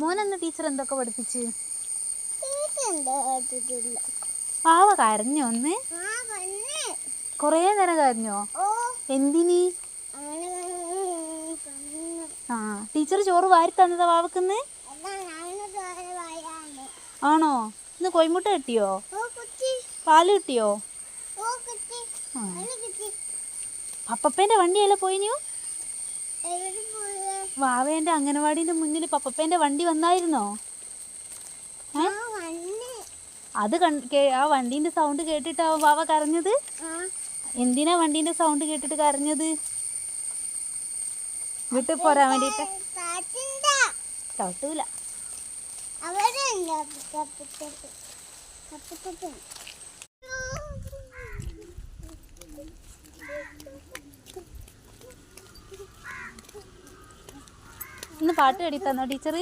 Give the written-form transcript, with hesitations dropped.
മോനെന്ന് teacher എന്തൊക്കെ പഠിപ്പിച്ച്? പാവ കരഞ്ഞോ ഒന്ന്? കൊറേ നേരം കരഞ്ഞോ? എന്തിനി? ആ ടീച്ചർ ചോറ് വാരി തന്നതാ വാവക്കുന്ന്? ആണോ? ഇന്ന് കോഴിമുട്ട കിട്ടിയോ? പാല് കിട്ടിയോ? പപ്പപ്പേന്റെ വണ്ടിയല്ലേ പോയിനു? വാവേന്റെ അംഗനവാടിന്റെ മുന്നിൽ പപ്പപ്പേന്റെ വണ്ടി വന്നായിരുന്നോ? അത് ആ വണ്ടീന്റെ സൗണ്ട് കേട്ടിട്ടാ വാവ കരഞ്ഞത്? എന്തിനാ വണ്ടീന്റെ സൗണ്ട് കേട്ടിട്ട് കരഞ്ഞത്? വീട്ടിൽ പോരാൻ വേണ്ടിട്ട്? തട്ടൂല. ഇന്ന് പാട്ട് പാടി തന്നോ ടീച്ചർ?